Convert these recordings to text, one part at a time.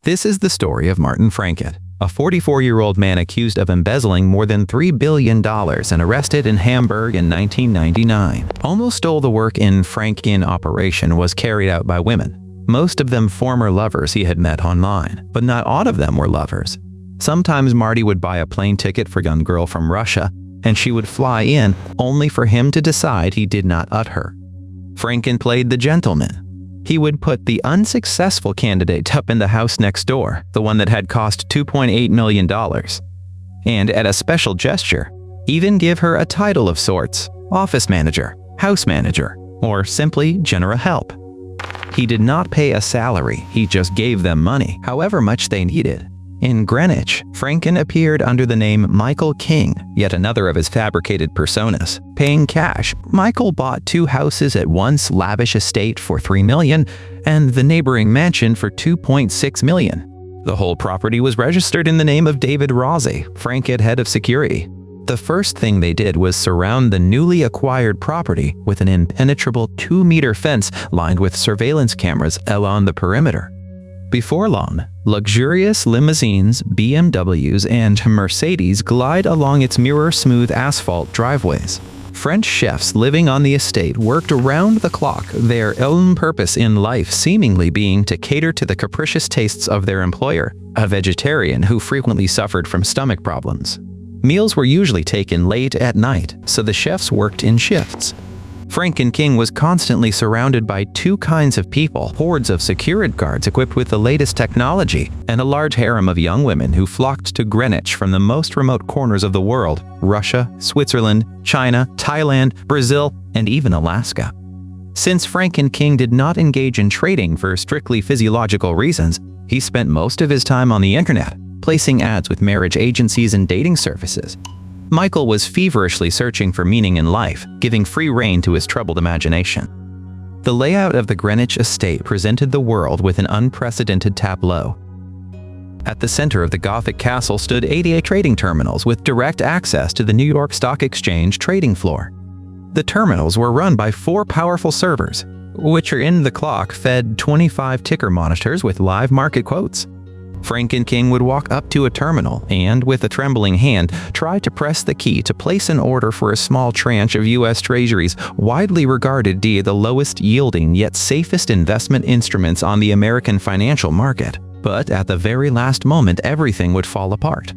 This is the story of Martin Frankel, a 44-year-old man accused of embezzling more than $3 billion and arrested in Hamburg in 1999. Almost all the work in Frankel operation was carried out by women, most of them former lovers he had met online, but not all of them were lovers. Sometimes Marty would buy a plane ticket for a young girl from Russia, and she would fly in only for him to decide he did not ut her. Frankel played the gentleman. He would put the unsuccessful candidate up in the house next door, the one that had cost $2.8 million, and at a special gesture, even give her a title of sorts, office manager, house manager, or simply general help. He did not pay a salary, he just gave them money, however much they needed. In Greenwich, Frankel appeared under the name Michael King, yet another of his fabricated personas. Paying cash, Michael bought 2 houses at once lavish estate for $3 million and the neighboring mansion for $2.6 million. The whole property was registered in the name of David Rossi, Frankel head of security. The first thing they did was surround the newly acquired property with an impenetrable 2-meter fence lined with surveillance cameras along the perimeter. Before long, luxurious limousines, BMWs, and Mercedes glide along its mirror-smooth asphalt driveways. French chefs living on the estate worked around the clock, their own purpose in life seemingly being to cater to the capricious tastes of their employer, a vegetarian who frequently suffered from stomach problems. Meals were usually taken late at night, so the chefs worked in shifts. Frankel was constantly surrounded by 2 kinds of people, hordes of security guards equipped with the latest technology, and a large harem of young women who flocked to Greenwich from the most remote corners of the world: Russia, Switzerland, China, Thailand, Brazil, and even Alaska. Since Frankel did not engage in trading for strictly physiological reasons, he spent most of his time on the internet, placing ads with marriage agencies and dating services. Michael was feverishly searching for meaning in life, giving free rein to his troubled imagination. The layout of the Greenwich estate presented the world with an unprecedented tableau. At the center of the Gothic castle stood 88 trading terminals with direct access to the New York Stock Exchange trading floor. The terminals were run by 4 powerful servers, which are in the clock-fed 25 ticker monitors with live market quotes. Frankel would walk up to a terminal and, with a trembling hand, try to press the key to place an order for a small tranche of U.S. Treasuries widely regarded to be the lowest yielding yet safest investment instruments on the American financial market. But at the very last moment, everything would fall apart.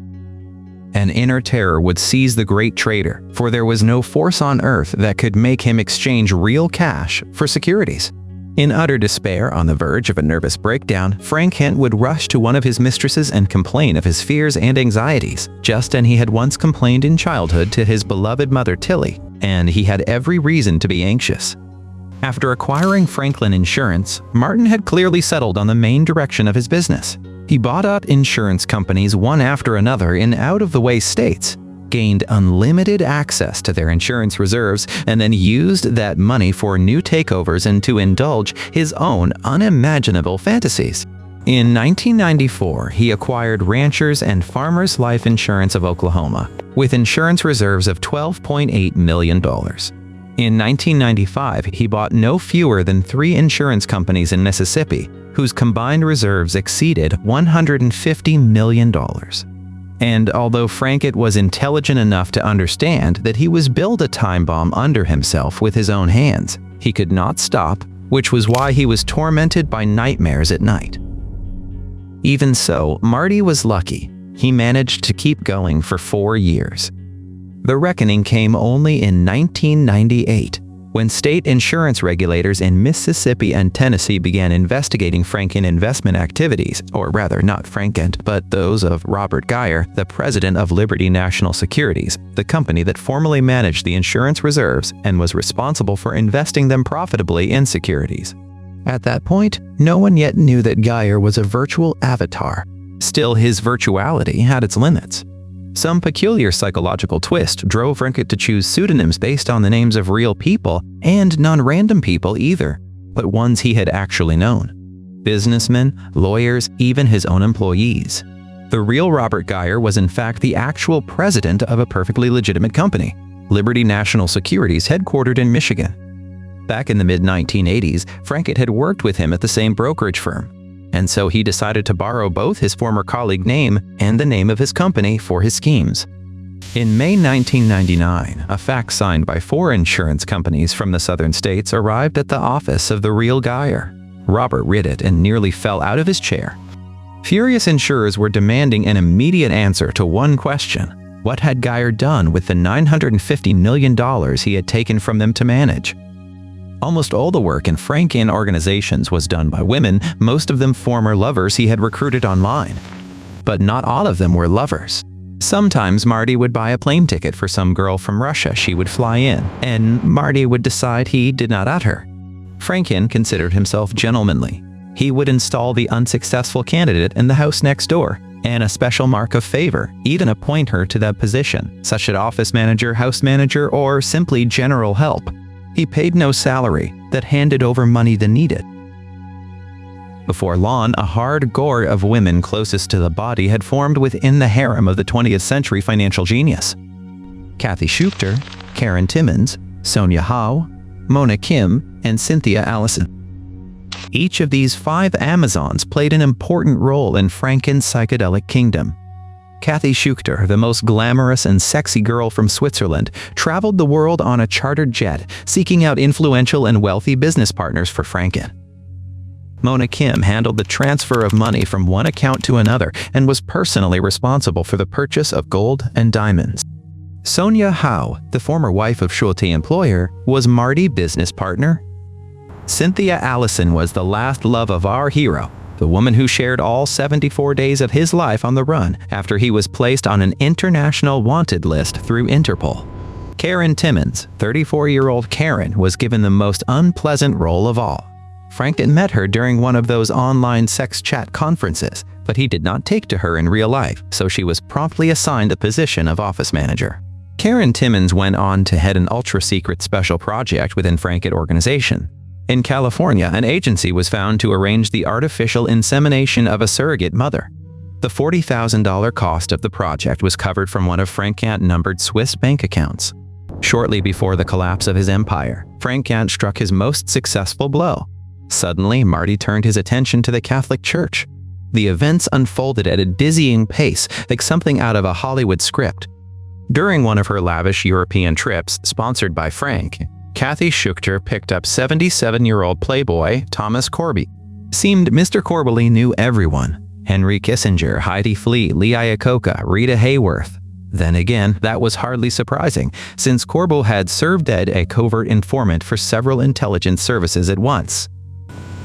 An inner terror would seize the great trader, for there was no force on earth that could make him exchange real cash for securities. In utter despair, on the verge of a nervous breakdown, Frankel would rush to one of his mistresses and complain of his fears and anxieties, just as he had once complained in childhood to his beloved mother Tilly, and he had every reason to be anxious. After acquiring Frankel Insurance, Martin had clearly settled on the main direction of his business. He bought out insurance companies one after another in out-of-the-way states, gained unlimited access to their insurance reserves, and then used that money for new takeovers and to indulge his own unimaginable fantasies. In 1994, he acquired Ranchers and Farmers Life Insurance of Oklahoma, with insurance reserves of $12.8 million. In 1995, he bought no fewer than 3 insurance companies in Mississippi, whose combined reserves exceeded $150 million. And although Frankel was intelligent enough to understand that he was built a time bomb under himself with his own hands, he could not stop, which was why he was tormented by nightmares at night. Even so, Marty was lucky. He managed to keep going for 4 years. The reckoning came only in 1998, when state insurance regulators in Mississippi and Tennessee began investigating Frankel investment activities, or rather not Frankel, but those of Robert Geyer, the president of Liberty National Securities, the company that formerly managed the insurance reserves and was responsible for investing them profitably in securities. At that point, no one yet knew that Geyer was a virtual avatar. Still, his virtuality had its limits. Some peculiar psychological twist drove Frankel to choose pseudonyms based on the names of real people, and non-random people either, but ones he had actually known. Businessmen, lawyers, even his own employees. The real Robert Geyer was in fact the actual president of a perfectly legitimate company, Liberty National Securities, headquartered in Michigan. Back in the mid-1980s, Frankel had worked with him at the same brokerage firm. and so he decided to borrow both his former colleague's name and the name of his company for his schemes. In May 1999, a fax signed by 4 insurance companies from the southern states arrived at the office of the real Geyer. Robert read it and nearly fell out of his chair. Furious insurers were demanding an immediate answer to one question: what had Geyer done with the $950 million he had taken from them to manage? Almost all the work in Franken organizations was done by women, most of them former lovers he had recruited online. But not all of them were lovers. Sometimes Marty would buy a plane ticket for some girl from Russia she would fly in, and Marty would decide he did not at her. Franken considered himself gentlemanly. He would install the unsuccessful candidate in the house next door, and a special mark of favor, even appoint her to that position, such as office manager, house manager, or simply general help. He paid no salary, that handed over money the needed. Before long, a hard gore of women closest to the body had formed within the harem of the 20th century financial genius. Kathy Schuchter, Karen Timmons, Sonia Howe, Mona Kim, and Cynthia Allison. Each of these 5 Amazons played an important role in Franken's psychedelic kingdom. Kathy Schuchter, the most glamorous and sexy girl from Switzerland, traveled the world on a chartered jet, seeking out influential and wealthy business partners for Franken. Mona Kim handled the transfer of money from one account to another and was personally responsible for the purchase of gold and diamonds. Sonia Howe, the former wife of Schulte's employer, was Marty's business partner. Cynthia Allison was the last love of our hero, the woman who shared all 74 days of his life on the run after he was placed on an international wanted list through Interpol. Karen Timmons, 34-year-old Karen, was given the most unpleasant role of all. Franken met her during one of those online sex chat conferences, but he did not take to her in real life, so she was promptly assigned the position of office manager. Karen Timmons went on to head an ultra-secret special project within Franken organization. In California, an agency was found to arrange the artificial insemination of a surrogate mother. The $40,000 cost of the project was covered from one of Franken-numbered Swiss bank accounts. Shortly before the collapse of his empire, Franken struck his most successful blow. Suddenly, Marty turned his attention to the Catholic Church. The events unfolded at a dizzying pace, like something out of a Hollywood script. During one of her lavish European trips, sponsored by Frank, Kathy Schuchter picked up 77-year-old playboy Thomas Corby. Seemed Mr. Corby knew everyone: Henry Kissinger, Heidi Flee, Lee Iacocca, Rita Hayworth. Then again, that was hardly surprising, since Corby had served as a covert informant for several intelligence services at once.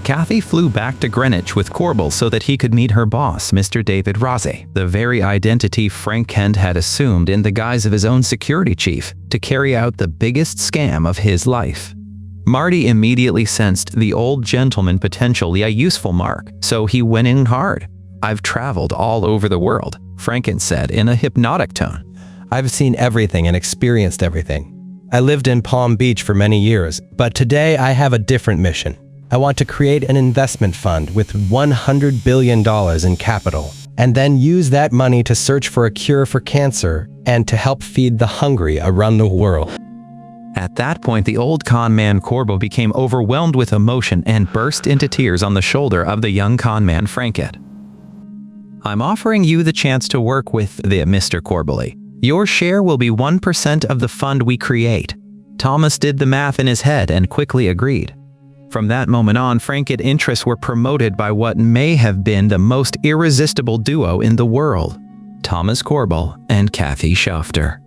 Kathy flew back to Greenwich with Corby so that he could meet her boss, Mr. David Rosé, the very identity Franken had assumed in the guise of his own security chief, to carry out the biggest scam of his life. Marty immediately sensed the old gentleman potentially a useful mark, so he went in hard. "I've traveled all over the world," Franken said in a hypnotic tone. "I've seen everything and experienced everything. I lived in Palm Beach for many years, but today I have a different mission. I want to create an investment fund with $100 billion in capital, and then use that money to search for a cure for cancer and to help feed the hungry around the world." At that point, the old con man Corby became overwhelmed with emotion and burst into tears on the shoulder of the young con man Franken. "I'm offering you the chance to work with the Mr. Corby. Your share will be 1% of the fund we create." Thomas did the math in his head and quickly agreed. From that moment on, Franken's interests were promoted by what may have been the most irresistible duo in the world: Thomas Corby and Kathy Schuchter.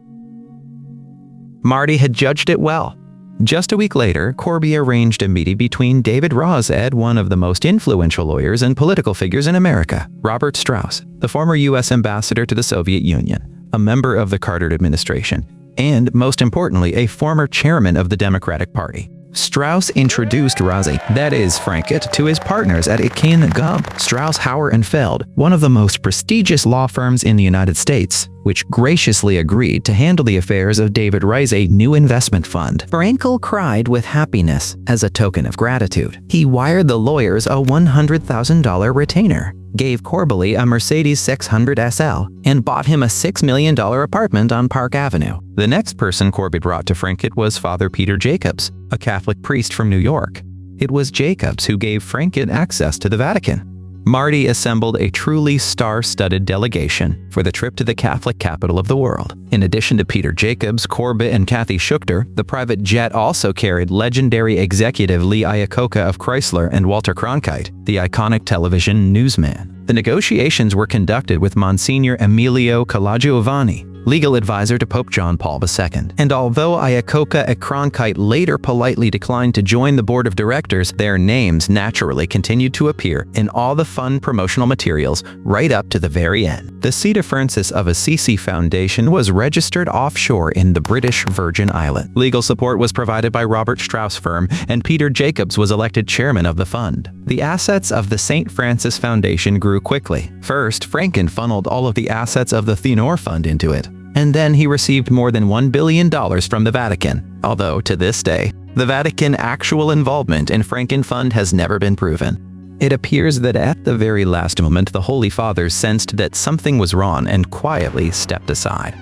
Marty had judged it well. Just a week later, Corby arranged a meeting between David Rosé, one of the most influential lawyers and political figures in America, Robert Strauss, the former U.S. ambassador to the Soviet Union, a member of the Carter administration, and, most importantly, a former chairman of the Democratic Party. Strauss introduced Rosé, that is Franken, to his partners at Akin Gump, Strauss Hauer and Feld, one of the most prestigious law firms in the United States, which graciously agreed to handle the affairs of David Rosé's new investment fund. Frankel cried with happiness. As a token of gratitude, he wired the lawyers a $100,000 retainer, gave Corby a Mercedes 600 SL, and bought him a $6 million apartment on Park Avenue. The next person Corby brought to Franken was Father Peter Jacobs, a Catholic priest from New York. It was Jacobs who gave Franken access to the Vatican. Marty assembled a truly star-studded delegation for the trip to the Catholic capital of the world. In addition to Peter Jacobs, Corbett, and Kathy Schuchter, the private jet also carried legendary executive Lee Iacocca of Chrysler and Walter Cronkite, the iconic television newsman. The negotiations were conducted with Monsignor Emilio Calagiovanni, legal advisor to Pope John Paul II. And although Iacocca and Cronkite later politely declined to join the board of directors, their names naturally continued to appear in all the fun promotional materials right up to the very end. The St. Francis of Assisi Foundation was registered offshore in the British Virgin Islands. Legal support was provided by Robert Strauss firm, and Peter Jacobs was elected chairman of the fund. The assets of the St. Francis Foundation grew quickly. First, Franken funneled all of the assets of the Thenor Fund into it, and then he received more than $1 billion from the Vatican, although to this day, the Vatican actual involvement in Franken Fund has never been proven. It appears that at the very last moment, the Holy Father sensed that something was wrong and quietly stepped aside.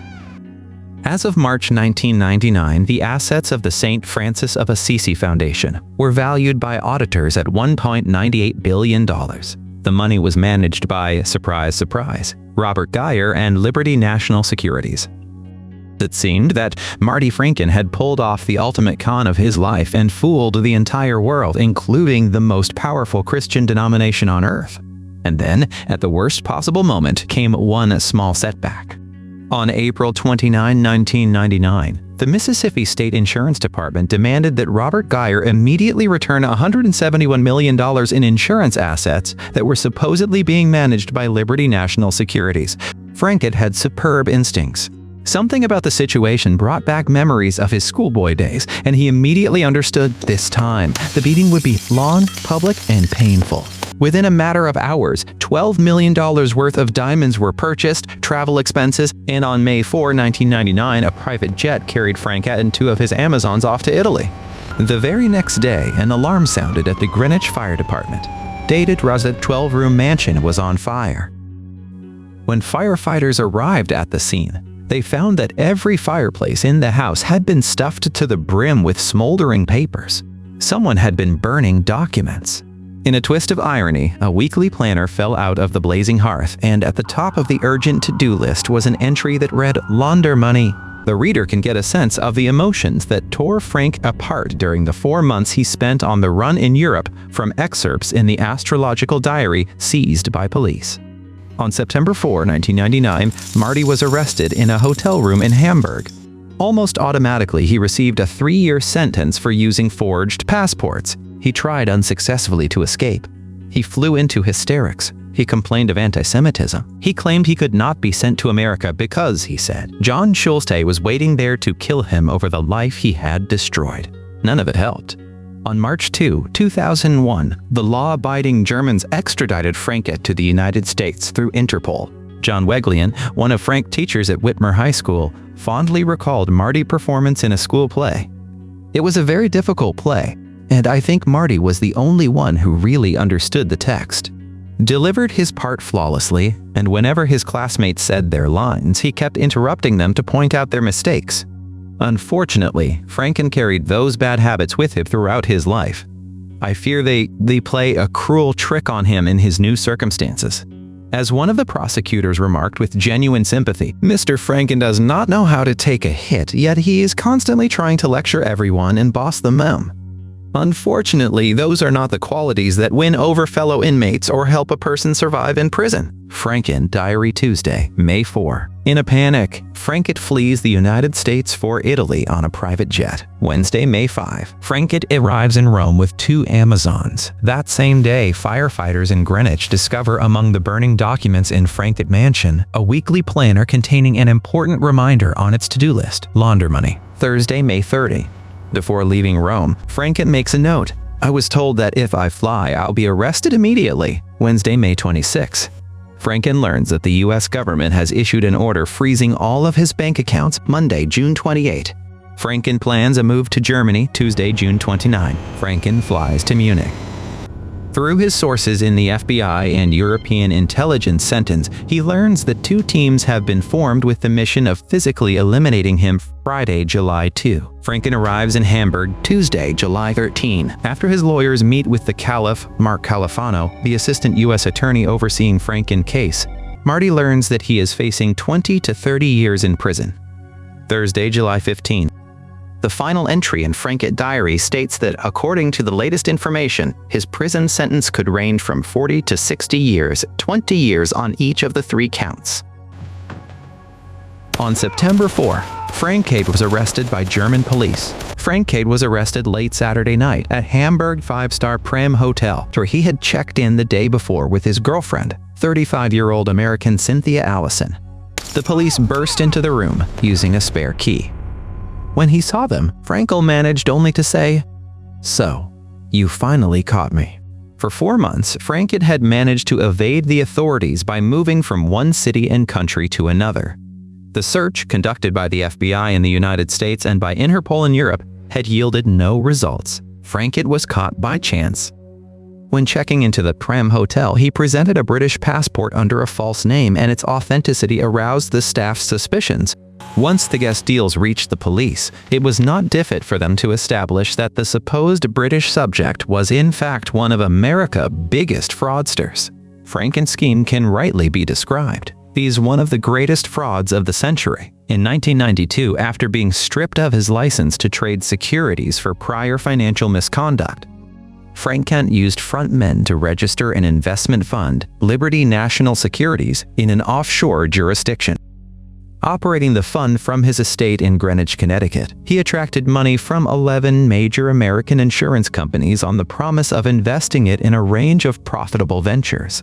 As of March 1999, the assets of the St. Francis of Assisi Foundation were valued by auditors at $1.98 billion. The money was managed by, surprise, surprise, Robert Geyer and Liberty National Securities. It seemed that Marty Franken had pulled off the ultimate con of his life and fooled the entire world, including the most powerful Christian denomination on earth. And then, at the worst possible moment, came one small setback. On April 29, 1999, the Mississippi State Insurance Department demanded that Robert Geyer immediately return $171 million in insurance assets that were supposedly being managed by Liberty National Securities. Franken had superb instincts. Something about the situation brought back memories of his schoolboy days, and he immediately understood this time the beating would be long, public, and painful. Within a matter of hours, $12 million worth of diamonds were purchased, travel expenses, and on May 4, 1999, a private jet carried Franken and two of his Amazons off to Italy. The very next day, an alarm sounded at the Greenwich Fire Department. Dated Rosette 12-room mansion was on fire. When firefighters arrived at the scene, they found that every fireplace in the house had been stuffed to the brim with smoldering papers. Someone had been burning documents. In a twist of irony, a weekly planner fell out of the blazing hearth, and at the top of the urgent to-do list was an entry that read, "Launder Money." The reader can get a sense of the emotions that tore Frank apart during the 4 months he spent on the run in Europe from excerpts in the astrological diary seized by police. On September 4, 1999, Marty was arrested in a hotel room in Hamburg. Almost automatically, he received a 3-year sentence for using forged passports. He tried unsuccessfully to escape. He flew into hysterics. He complained of anti-Semitism. He claimed he could not be sent to America because, he said, John Schulte was waiting there to kill him over the life he had destroyed. None of it helped. On March 2, 2001, the law-abiding Germans extradited Franken to the United States through Interpol. John Weglian, one of Frank's teachers at Whitmer High School, fondly recalled Marty's performance in a school play. It was a very difficult play, and I think Marty was the only one who really understood the text. Delivered his part flawlessly, and whenever his classmates said their lines, he kept interrupting them to point out their mistakes. Unfortunately, Franken carried those bad habits with him throughout his life. I fear they play a cruel trick on him in his new circumstances. As one of the prosecutors remarked with genuine sympathy, Mr. Franken does not know how to take a hit, yet he is constantly trying to lecture everyone and boss them home. Unfortunately, those are not the qualities that win over fellow inmates or help a person survive in prison. Franken, Diary Tuesday, May 4. In a panic, Franken flees the United States for Italy on a private jet. Wednesday, May 5. Franken arrives in Rome with 2 Amazons. That same day, firefighters in Greenwich discover among the burning documents in Franken Mansion a weekly planner containing an important reminder on its to-do list, Launder Money. Thursday, May 30. Before leaving Rome, Franken makes a note. I was told that if I fly, I'll be arrested immediately. Wednesday, May 26. Franken learns that the U.S. government has issued an order freezing all of his bank accounts Monday, June 28. Franken plans a move to Germany Tuesday, June 29. Franken flies to Munich. Through his sources in the FBI and European intelligence centers, he learns that two teams have been formed with the mission of physically eliminating him Friday, July 2. Franken arrives in Hamburg Tuesday, July 13. After his lawyers meet with the Caliph, Mark Califano, the assistant U.S. attorney overseeing Franken's case, Marty learns that he is facing 20 to 30 years in prison. Thursday, July 15. The final entry in Franken's diary states that, according to the latest information, his prison sentence could range from 40 to 60 years, 20 years on each of the 3 counts. On September 4, Frankel was arrested by German police. Frankel was arrested late Saturday night at Hamburg 5-star Prem Hotel, where he had checked in the day before with his girlfriend, 35-year-old American Cynthia Allison. The police burst into the room using a spare key. When he saw them, Frankel managed only to say, "So, you finally caught me." For 4 months, Frankel had managed to evade the authorities by moving from one city and country to another. The search, conducted by the FBI in the United States and by Interpol in Europe, had yielded no results. Frankel was caught by chance. When checking into the Prem Hotel, he presented a British passport under a false name, and its authenticity aroused the staff's suspicions. Once the guest deals reached the police, it was not difficult for them to establish that the supposed British subject was in fact one of America's biggest fraudsters. Franken's scheme can rightly be described. He is one of the greatest frauds of the century. In 1992, after being stripped of his license to trade securities for prior financial misconduct, Frankel used front men to register an investment fund, Liberty National Securities, in an offshore jurisdiction. Operating the fund from his estate in Greenwich, Connecticut, he attracted money from 11 major American insurance companies on the promise of investing it in a range of profitable ventures.